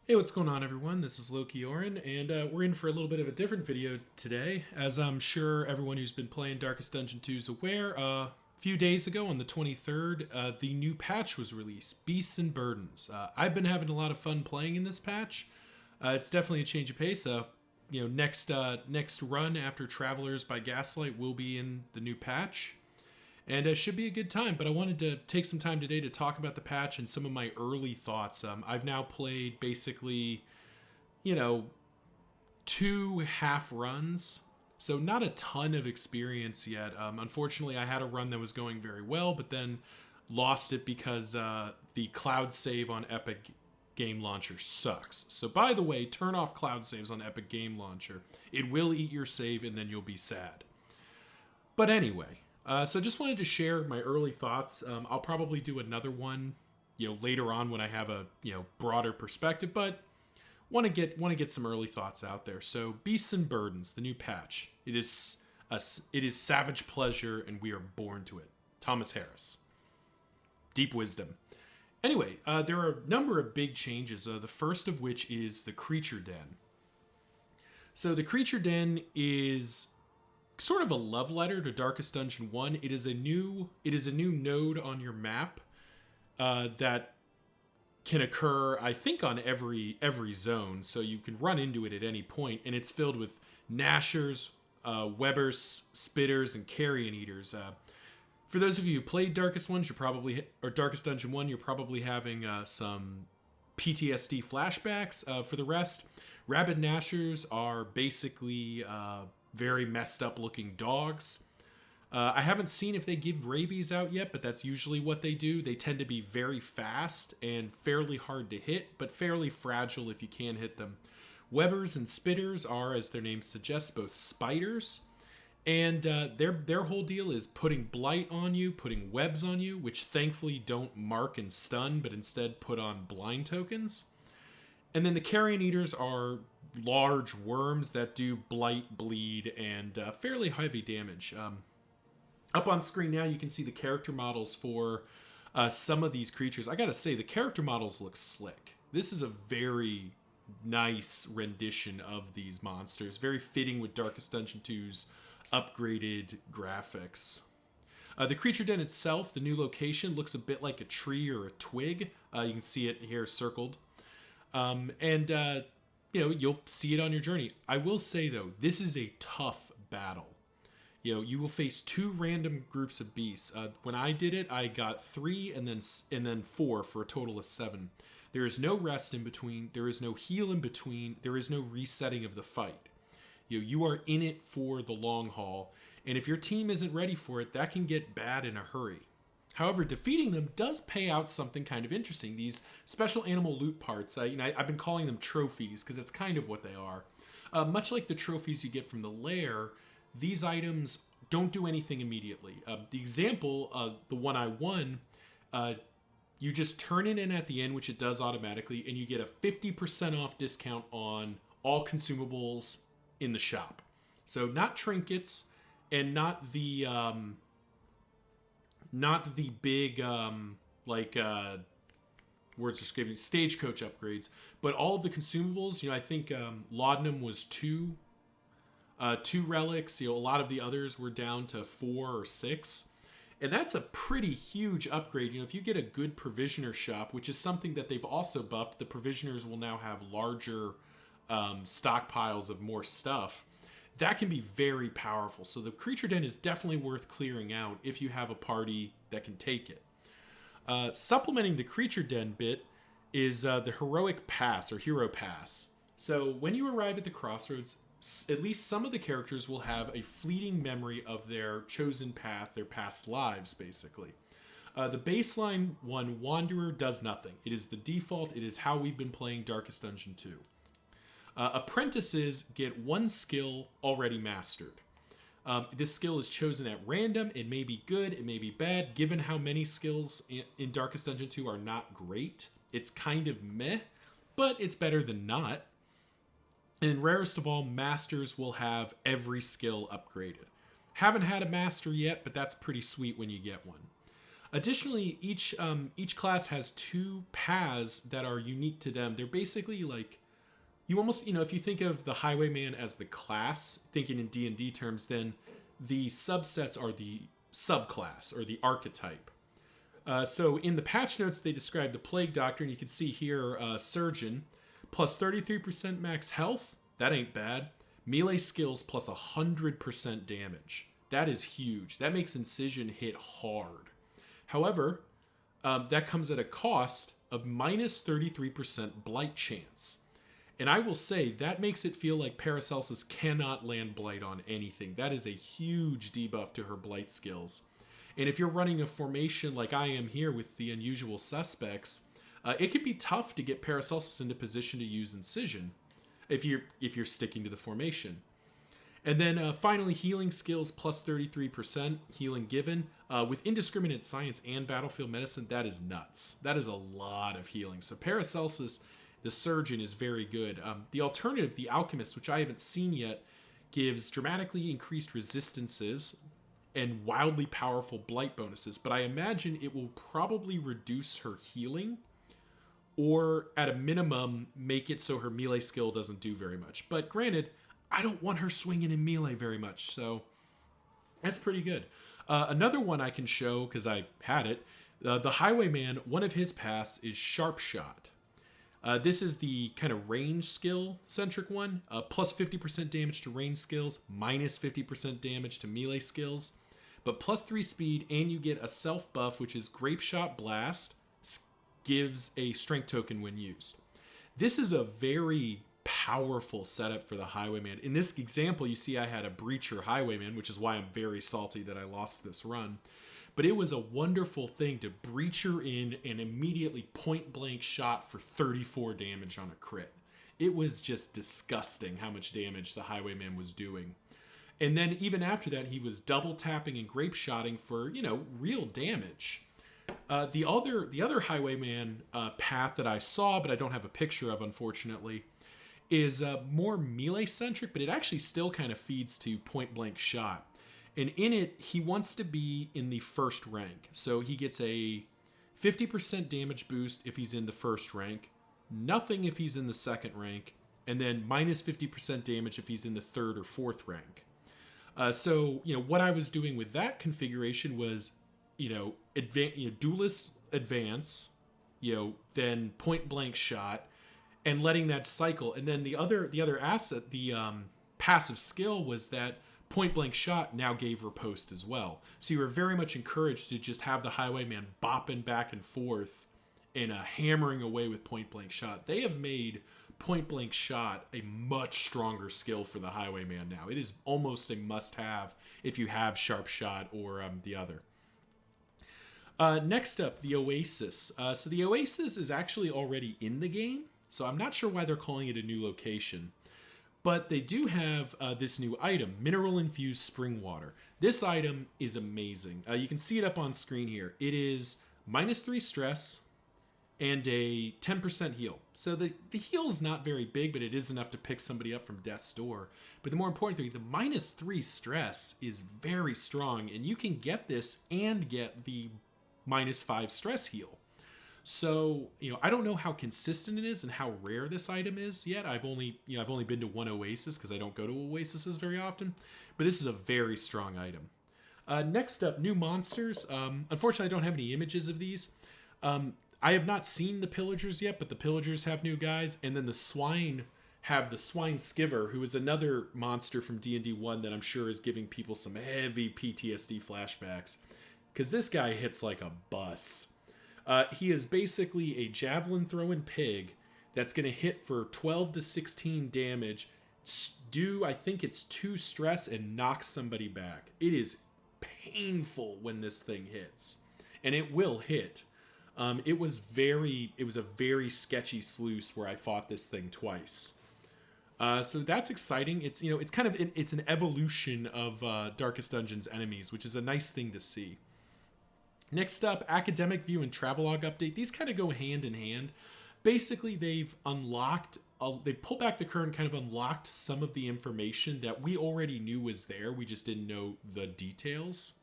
Hey, what's going on, everyone? This is Loki Oren, and we're in for a little bit of a different video today. As I'm sure everyone who's been playing Darkest Dungeon 2 is aware, a few days ago on the 23rd, the new patch was released, Beasts and Burdens. I've been having a lot of fun playing in this patch. It's definitely a change of pace. Next run after Travelers by Gaslight will be in the new patch. And it should be a good time, but I wanted to take some time today to talk about the patch and some of my early thoughts. I've now played basically, you know, two half runs, so not a ton of experience yet. Unfortunately, I had a run that was going very well, but then lost it because the cloud save on Epic Game Launcher sucks. So, by the way, turn off cloud saves on Epic Game Launcher. It will eat your save and then you'll be sad. But anyway, so just wanted to share my early thoughts. I'll probably do another one, later on when I have a broader perspective. But want to get some early thoughts out there. So, Beasts and Burdens, the new patch. It is savage pleasure, and we are born to it. Thomas Harris. Deep wisdom. Anyway, there are a number of big changes. The first of which is the Creature Den. So the Creature Den is sort of a love letter to Darkest Dungeon 1. It is a new node on your map that can occur, I think, on every zone, so you can run into it at any point, and it's filled with Gnashers, Webbers, Spitters, and Carrion Eaters. For those of you who played Darkest Dungeon 1, you're probably having some PTSD flashbacks. For the rest, Rabid Gnashers are basically very messed up looking dogs. I haven't seen if they give rabies out yet, but that's usually what they do. They tend to be very fast and fairly hard to hit, but fairly fragile if you can hit them. Webbers and Spitters are, as their name suggests, both spiders. And their whole deal is putting blight on you, putting webs on you, which thankfully don't mark and stun, but instead put on blind tokens. And then the Carrion Eaters are large worms that do blight, bleed, and fairly heavy damage. Up on screen now, you can see the character models for some of these creatures. I gotta say, the character models look slick. This is a very nice rendition of these monsters, very fitting with Darkest Dungeon 2's upgraded graphics. The Creature Den itself, the new location, looks a bit like a tree or a twig. You can see it here circled. You'll see it on your journey. I will say, though, this is a tough battle. You will face two random groups of beasts. When I did it, I got 3 and then 4 for a total of 7. There is no rest in between. There is no heal in between. There is no resetting of the fight. You are in it for the long haul, and if your team isn't ready for it, that can get bad in a hurry. However, defeating them does pay out something kind of interesting. These special animal loot parts, I've been calling them trophies because that's kind of what they are. Much like the trophies you get from the lair, these items don't do anything immediately. The example, the one I won, you just turn it in at the end, which it does automatically, and you get a 50% off discount on all consumables in the shop. So not trinkets and not the big words escaping stagecoach upgrades, but all of the consumables. I think laudanum was two relics. A lot of the others were down to 4 or 6. And that's a pretty huge upgrade. If you get a good provisioner shop, which is something that they've also buffed, the provisioners will now have larger stockpiles of more stuff. That can be very powerful. So the Creature Den is definitely worth clearing out if you have a party that can take it. Supplementing the Creature Den bit is the Heroic Pass or Hero Pass. So when you arrive at the crossroads, at least some of the characters will have a fleeting memory of their chosen path, their past lives, basically. The baseline one, Wanderer, does nothing. It is the default. It is how we've been playing Darkest Dungeon 2. Apprentices get one skill already mastered. This skill is chosen at random. It may be good, it may be bad. Given how many skills in Darkest Dungeon 2 are not great, it's kind of meh, but it's better than not. And rarest of all, masters will have every skill upgraded. Haven't had a master yet, but that's pretty sweet when you get one. Additionally, each class has two paths that are unique to them. They're basically like, you almost, if you think of the Highwayman as the class, thinking in D&D terms, then the subsets are the subclass or the archetype. So in the patch notes, they describe the Plague Doctor, and you can see here Surgeon, plus 33% max health. That ain't bad. Melee skills plus 100% damage. That is huge. That makes Incision hit hard. However, that comes at a cost of minus 33% blight chance. And I will say that makes it feel like Paracelsus cannot land blight on anything. That is a huge debuff to her blight skills. And if you're running a formation like I am here with the Unusual Suspects, it can be tough to get Paracelsus into position to use Incision if you're sticking to the formation. And then finally, healing skills plus 33% healing given. With Indiscriminate Science and Battlefield Medicine, that is nuts. That is a lot of healing. So Paracelsus, the Surgeon, is very good. The alternative, the Alchemist, which I haven't seen yet, gives dramatically increased resistances and wildly powerful blight bonuses. But I imagine it will probably reduce her healing, or at a minimum, make it so her melee skill doesn't do very much. But granted, I don't want her swinging in melee very much, so that's pretty good. Another one I can show, because I had it, the Highwayman, one of his paths is Sharp Shot. This is the kind of range skill centric one, plus 50% damage to range skills, minus 50% damage to melee skills, but plus 3 speed, and you get a self buff, which is Grape Shot Blast, gives a strength token when used. This is a very powerful setup for the Highwayman. In this example, you see I had a Breacher Highwayman, which is why I'm very salty that I lost this run. But it was a wonderful thing to Breacher in and immediately point blank shot for 34 damage on a crit. It was just disgusting how much damage the Highwayman was doing. And then even after that, he was double tapping and grape shotting for, real damage. The other Highwayman path that I saw, but I don't have a picture of, unfortunately, is more melee-centric, but it actually still kind of feeds to point-blank shot. And in it, he wants to be in the first rank. So he gets a 50% damage boost if he's in the first rank, nothing if he's in the second rank, and then minus 50% damage if he's in the third or fourth rank. So what I was doing with that configuration was, Duelist Advance, then point-blank shot, and letting that cycle. And then the other asset, the passive skill, was that point blank shot now gave riposte as well. So you were very much encouraged to just have the Highwayman bopping back and forth and hammering away with point blank shot. They have made point blank shot a much stronger skill for the Highwayman now. It is almost a must have if you have sharp shot or the other. Next up, the Oasis. So the Oasis is actually already in the game. So I'm not sure why they're calling it a new location. But they do have this new item, Mineral Infused Spring Water. This item is amazing. You can see it up on screen here. It is minus 3 stress and a 10% heal. So the heal is not very big, but it is enough to pick somebody up from death's door. But the more important thing, the minus 3 stress is very strong. And you can get this and get the minus 5 stress heal. So, I don't know how consistent it is and how rare this item is yet. I've only been to one Oasis because I don't go to Oases very often. But this is a very strong item. Next up, new monsters. Unfortunately, I don't have any images of these. I have not seen the Pillagers yet, but the Pillagers have new guys. And then the Swine have the Swine Skiver, who is another monster from D&D 1 that I'm sure is giving people some heavy PTSD flashbacks. Because this guy hits like a bus. He is basically a javelin throwing pig that's going to hit for 12 to 16 damage, I think it's 2 stress, and knock somebody back. It is painful when this thing hits, and it will hit. It was a very sketchy sluice where I fought this thing twice. So that's exciting. It's it's an evolution of Darkest Dungeon's enemies, which is a nice thing to see. Next up, Academic View and Travelogue Update. These kind of go hand in hand. Basically, they've pulled back the curtain, kind of unlocked some of the information that we already knew was there. We just didn't know the details.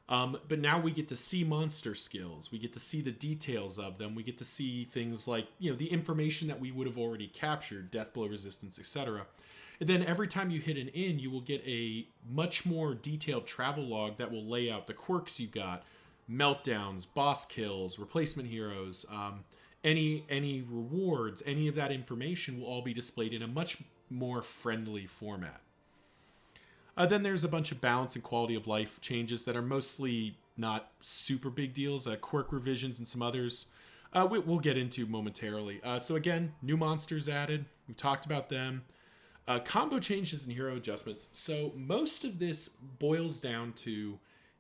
But now we get to see monster skills. We get to see the details of them. We get to see things like, the information that we would have already captured, death blow resistance, etc. And then every time you hit an inn, you will get a much more detailed travel log that will lay out the quirks you got, meltdowns, boss kills, replacement heroes, any rewards, any of that information will all be displayed in a much more friendly format. Then there's a bunch of balance and quality of life changes that are mostly not super big deals, quirk revisions and some others we'll get into momentarily. So again, new monsters added. We've talked about them. Combo changes and hero adjustments. So most of this boils down to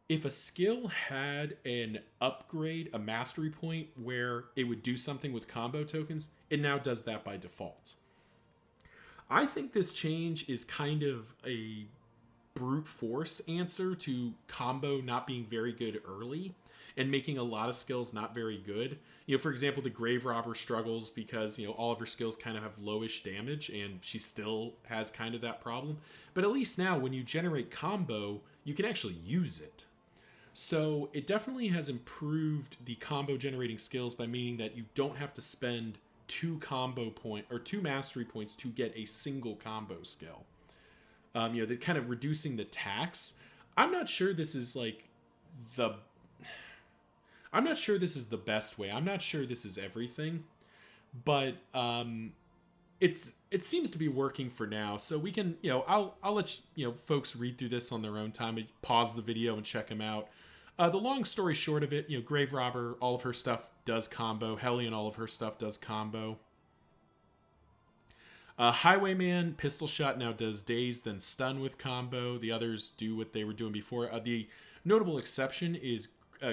if a skill had an upgrade, a mastery point, where it would do something with combo tokens, it now does that by default. I think this change is kind of a brute force answer to combo not being very good early and making a lot of skills not very good. For example, the Grave Robber struggles because, all of her skills kind of have lowish damage and she still has kind of that problem. But at least now when you generate combo, you can actually use it. So it definitely has improved the combo generating skills by meaning that you don't have to spend 2 mastery points to get a single combo skill. They're kind of reducing the tax. I'm not sure this is the best way. I'm not sure this is everything, but it seems to be working for now. So we can, I'll let folks read through this on their own time. Pause the video and check them out. The long story short of it, Grave Robber, all of her stuff does combo. Hellion, all of her stuff does combo. Highwayman, Pistol Shot now does Daze, then Stun with combo. The others do what they were doing before. The notable exception is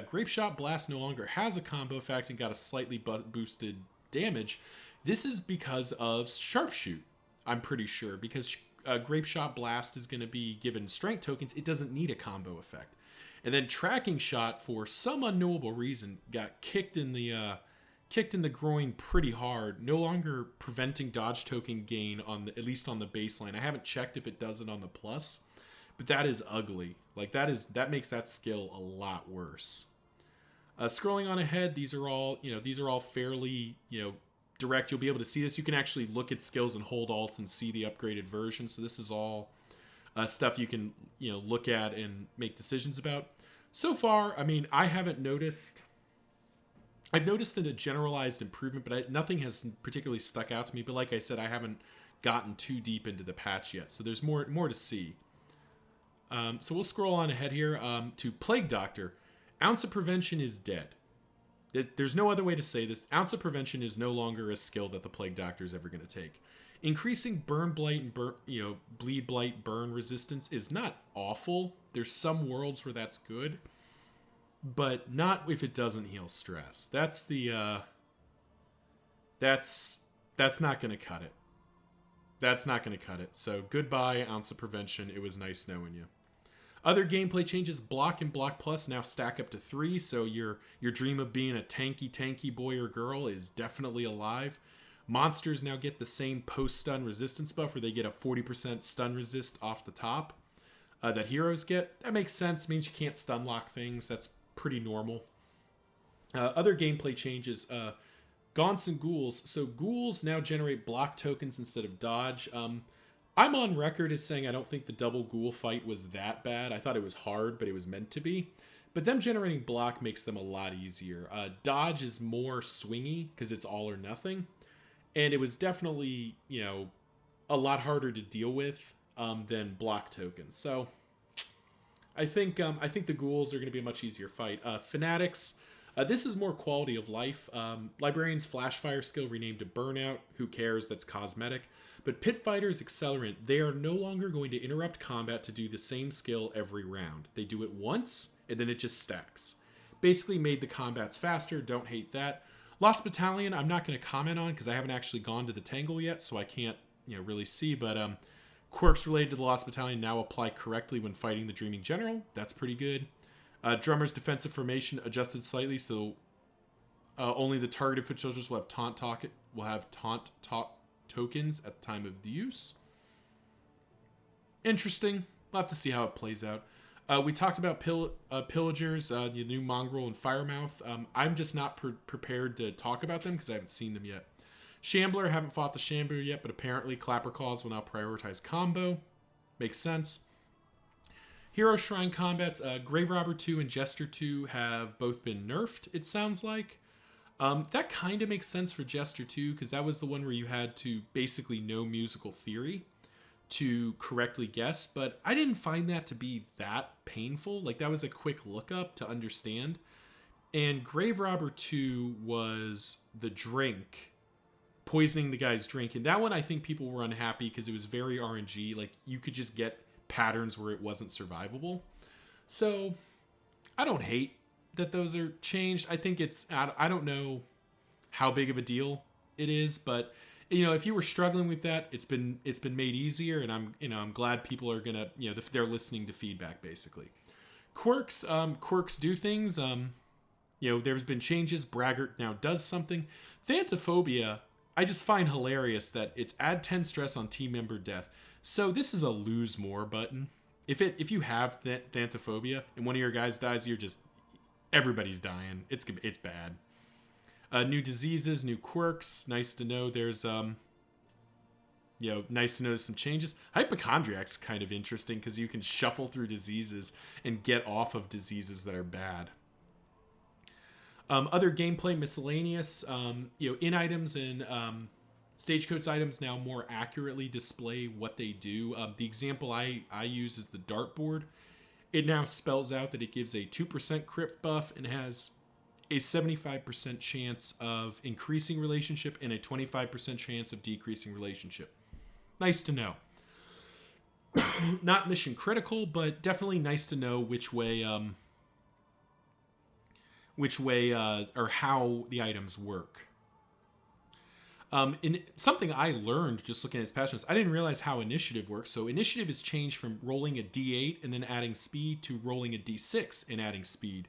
Grape Shot Blast no longer has a combo effect and got a slightly boosted damage. This is because of Sharpshoot, I'm pretty sure. Because Grape Shot Blast is going to be given strength tokens, it doesn't need a combo effect. And then Tracking Shot, for some unknowable reason, got kicked in the groin pretty hard. No longer preventing dodge token gain at least on the baseline. I haven't checked if it does it on the plus, but that is ugly. That makes that skill a lot worse. Scrolling on ahead, these are all fairly direct. You'll be able to see this. You can actually look at skills and hold Alt and see the upgraded version. So this is all stuff you can look at and make decisions about. So far, I haven't noticed. I've noticed a generalized improvement, but nothing has particularly stuck out to me. But like I said, I haven't gotten too deep into the patch yet, so there's more to see. So we'll scroll on ahead here to Plague Doctor. Ounce of Prevention is dead. There's no other way to say this. Ounce of Prevention is no longer a skill that the Plague Doctor is ever going to take. Increasing Burn Blight and Bleed Blight burn resistance is not awful. There's some worlds where that's good, but not if it doesn't heal stress. That's not going to cut it. That's not going to cut it. So goodbye, Ounce of Prevention. It was nice knowing you. Other gameplay changes: Block and Block Plus now stack up to 3, so your dream of being a tanky boy or girl is definitely alive. Monsters now get the same post-stun resistance buff where they get a 40% stun resist off the top that heroes get. That makes sense. It means you can't stun lock things. That's pretty normal. Other gameplay changes: Gaunts and Ghouls. So Ghouls now generate block tokens instead of dodge. I'm on record as saying I don't think the double Ghoul fight was that bad. I thought it was hard, but it was meant to be. But them generating block makes them a lot easier. Dodge is more swingy because it's all or nothing. And it was definitely, a lot harder to deal with than block tokens. So I think the Ghouls are going to be a much easier fight. Fanatics, this is more quality of life. Librarian's Flashfire skill renamed to Burnout. Who cares? That's cosmetic. But Pit Fighter's Accelerant, they are no longer going to interrupt combat to do the same skill every round. They do it once, and then it just stacks. Basically made the combats faster. Don't hate that. Lost Battalion, I'm not going to comment on because I haven't actually gone to the Tangle yet, so I can't really see. But quirks related to the Lost Battalion now apply correctly when fighting the Dreaming General. That's pretty good. Drummer's defensive formation adjusted slightly, so only the targeted foot soldiers will have taunt tokens at the time of the use. Interesting. We'll have to see how it plays out. We talked about Pillagers, the new Mongrel and Firemouth. I'm just not prepared to talk about them because I haven't seen them yet. Shambler, haven't fought the Shambler yet, but apparently Clapper Claws will now prioritize combo. Makes sense. Hero Shrine combats, Grave Robber 2 and Jester 2 have both been nerfed, it sounds like. That kind of makes sense for Jester 2, because that was the one where you had to basically know musical theory to correctly guess, but I didn't find that to be that painful. Like, that was a quick lookup to understand. And Grave Robber 2 was the drink, poisoning the guy's drink, and that one I think people were unhappy because it was very RNG. Like, you could just get patterns where it wasn't survivable. So I don't hate that those are changed. I think it's, I don't know how big of a deal it is, but if you were struggling with that, it's been made easier, and I'm glad people are gonna, they're listening to feedback basically. Quirks do things. There's been changes. Braggart now does something. Thanatophobia, I just find hilarious that it's add 10 stress on team member death. So this is a lose more button. If you have Thanatophobia and one of your guys dies, everybody's dying. It's bad. New diseases, new quirks. Nice to know there's nice to know some changes. Hypochondriac's kind of interesting because you can shuffle through diseases and get off of diseases that are bad. Other gameplay miscellaneous. In items and Stagecoach items now more accurately display what they do. The example I use is the dartboard. It now spells out that it gives a 2% crit buff and has a 75% chance of increasing relationship and a 25% chance of decreasing relationship. Nice to know. Not mission critical, but definitely nice to know which way or how the items work. In something I learned just looking at his passions, I didn't realize how initiative works. So initiative is changed from rolling a d8 and then adding speed to rolling a d6 and adding speed.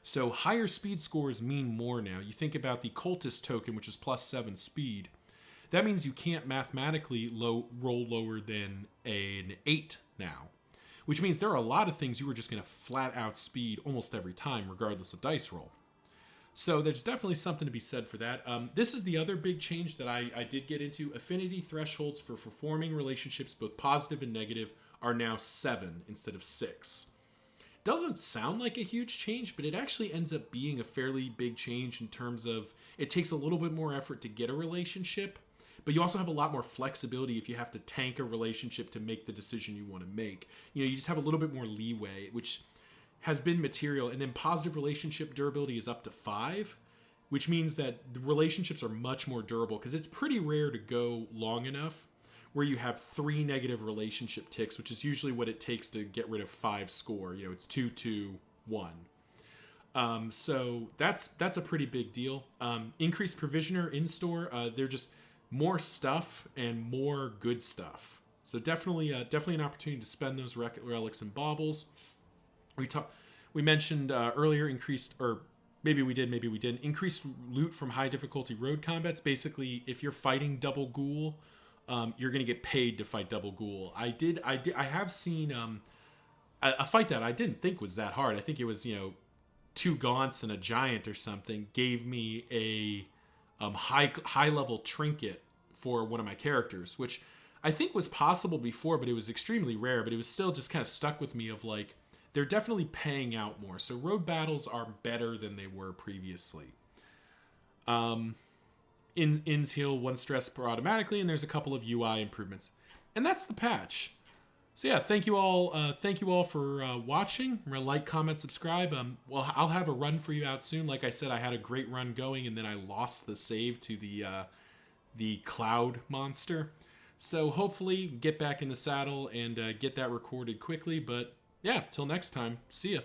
So higher speed scores mean more now. You think about the cultist token, which is +7 speed. That means you can't mathematically roll lower than an 8 now, which means there are a lot of things you were just going to flat out speed almost every time, regardless of dice roll. So there's definitely something to be said for that. This is the other big change that I did get into. Affinity thresholds for forming relationships, both positive and negative, are now 7 instead of 6. Doesn't sound like a huge change, but it actually ends up being a fairly big change in terms of it takes a little bit more effort to get a relationship, but you also have a lot more flexibility if you have to tank a relationship to make the decision you want to make. You just have a little bit more leeway, which has been material. And then positive relationship durability is up to 5, which means that the relationships are much more durable because it's pretty rare to go long enough where you have 3 negative relationship ticks, which is usually what it takes to get rid of 5 score. It's 2, 2, 1. So that's a pretty big deal. Increased provisioner in store. They're just more stuff and more good stuff. So definitely an opportunity to spend those relics and baubles. We mentioned earlier increased, or maybe we did, maybe we didn't, increased loot from high difficulty road combats. Basically, if you're fighting double ghoul, you're going to get paid to fight double ghoul. I have seen a fight that I didn't think was that hard. I think it was 2 gaunts and a giant or something gave me a high level trinket for one of my characters, which I think was possible before, but it was extremely rare. But it was still just kind of stuck with me of like, they're definitely paying out more. So road battles are better than they were previously. Inns heal 1 stress per automatically, and there's a couple of UI improvements. And that's the patch. So yeah, thank you all for watching. Remember, like, comment, subscribe. Well, I'll have a run for you out soon. Like I said, I had a great run going, and then I lost the save to the cloud monster. So hopefully get back in the saddle and get that recorded quickly. But yeah, till next time, see ya.